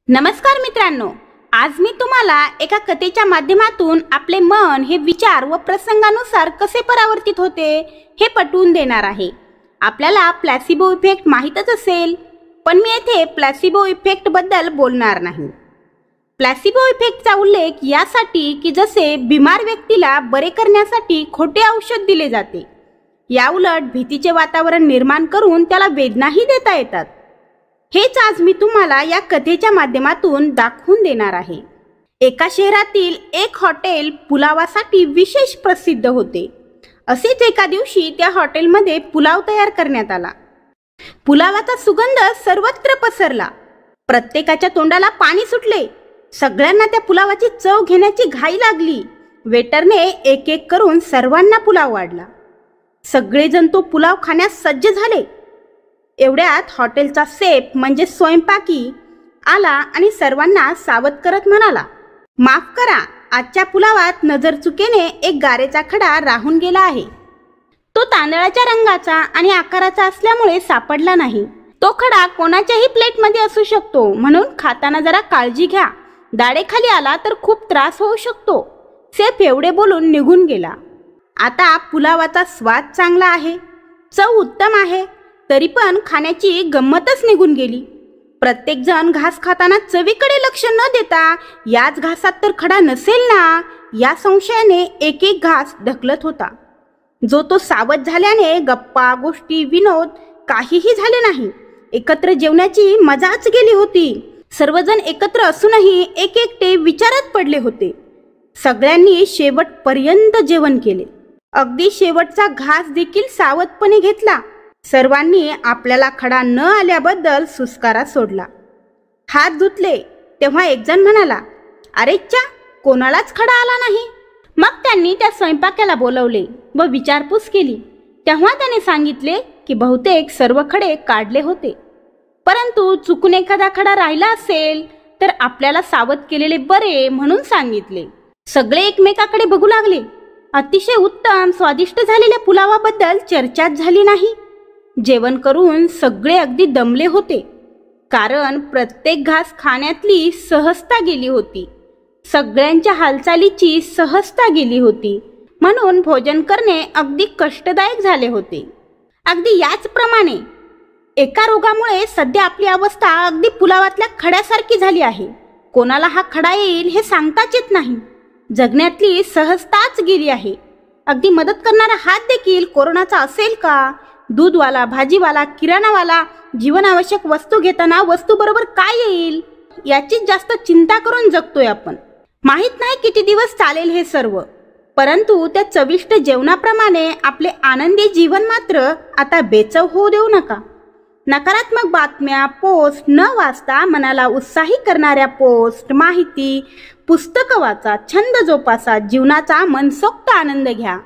नमस्कार मित्रांनो, आज मी तुम्हाला एका कथेच्या माध्यमातून आपले मन हे विचार व प्रसंगानुसार कसे परावर्तित होते हे पटवून देणार आहे। आपल्याला प्लॅसिबो इफेक्ट माहीतच असेल, पण मी येथे प्लॅसिबो इफेक्ट बद्दल बोलणार नाही। प्लॅसिबो इफेक्टचा उल्लेख यासाठी की जसे बिमार व्यक्तीला बरे करण्यासाठी खोटे औषध दिले जाते, याउलट भीतीचे वातावरण निर्माण करून त्याला वेदनाही देता येतात। हेच आज मी तुम्हाला या कथेच्या माध्यमातून दाखवून देणार आहे। एका शहरातील एक हॉटेल पुलावासाठी विशेष प्रसिद्ध होते। असेच एका दिवशी त्या हॉटेलमध्ये पुलाव तयार करण्यात आला। पुलावाचा सुगंध सर्वत्र पसरला। प्रत्येकाच्या तोंडाला पाणी सुटले। सगळ्यांना त्या पुलावाची चव घेण्याची घाई लागली। वेटरने एक एक करून सर्वांना पुलाव वाढला। सगळेजण तो पुलाव खाण्यास सज्ज झाले। एवढ्यात हॉटेलचा शेफ म्हणजे स्वयंपाकी आला आणि सर्वांना सावध करत म्हणाला, माफ करा, आजच्या पुलावात नजर चुकीने एक गारेचा खडा राहून गेला आहे। तो तांदळाच्या रंगाचा आणि आकाराचा असल्यामुळे सापडला नाही। तो खडा कोणाच्याही प्लेटमध्ये असू शकतो, म्हणून खाताना जरा काळजी घ्या। दाढेखाली आला तर खूप त्रास होऊ शकतो। शेफ एवढे बोलून निघून गेला। आता पुलावाचा स्वाद चांगला आहे, चव उत्तम आहे, तरी पण खाण्याची गंमतच निघून गेली। प्रत्येक जण घास खाताना चवीकडे लक्ष न देता याच घासात तर खडा नसेल ना, या संशयाने एक एक घास ढकलत होता। जो तो सावध झाल्याने गप्पा गोष्टी विनोद काहीही झाले नाही। एकत्र जेवण्याची मजाच गेली होती। सर्वजण एकत्र असूनही एक एकटे विचारात पडले होते। सगळ्यांनी शेवटपर्यंत जेवण केले। अगदी शेवटचा घास देखील सावधपणे घेतला। सर्वांनी आपल्याला खडा न आल्याबद्दल सुस्कारा सोडला। हात धुतले तेव्हा एक जण म्हणाला, अरे च्या, कोणालाच खडा आला नाही। मग त्यांनी त्या स्वयंपाक्याला बोलवले व विचारपूस केली। तेव्हा त्याने सांगितले की बहुतेक सर्व खडे काढले होते, परंतु चुकून एखादा खडा राहिला असेल तर आपल्याला सावध केलेले बरे म्हणून सांगितले। सगळे एकमेकाकडे बघू लागले। अतिशय उत्तम स्वादिष्ट झालेल्या पुलावाबद्दल चर्चाच झाली नाही। जेवण करून सगळे अगदी दमले होते, कारण प्रत्येक घास खाण्यातली सहजता गेली होती। सगळ्यांच्या हालचालीची सहजता गेली होती, म्हणून भोजन करणे अगदी कष्टदायक झाले होते। अगदी याचप्रमाणे एका रोगामुळे सध्या आपली अवस्था अगदी पुलावातल्या खड्यासारखी झाली आहे। कोणाला हा खडा येईल हे सांगताच येत नाही। जगण्यातली सहजताच गेली आहे। अगदी मदत करणारा हात देखील कोरोनाचा असेल का? दूधवाला, भाजीवाला, किराणावाला जीवनावश्यक वस्तू घेताना वस्तू बरोबर काय येईल याची जास्त चिंता करून जगतोय आपण। माहित नाही किती दिवस चालेल हे सर्व, परंतु त्या चविष्ट जेवणाप्रमाणे आपले आनंदी जीवन मात्र आता बेचव होऊ देऊ नका। नकारात्मक बातम्या पोस्ट न वाचता मनाला उत्साही करणाऱ्या पोस्ट, माहिती, पुस्तकं वाचा, छंद जोपासा, जीवनाचा मनसोक्त आनंद घ्या।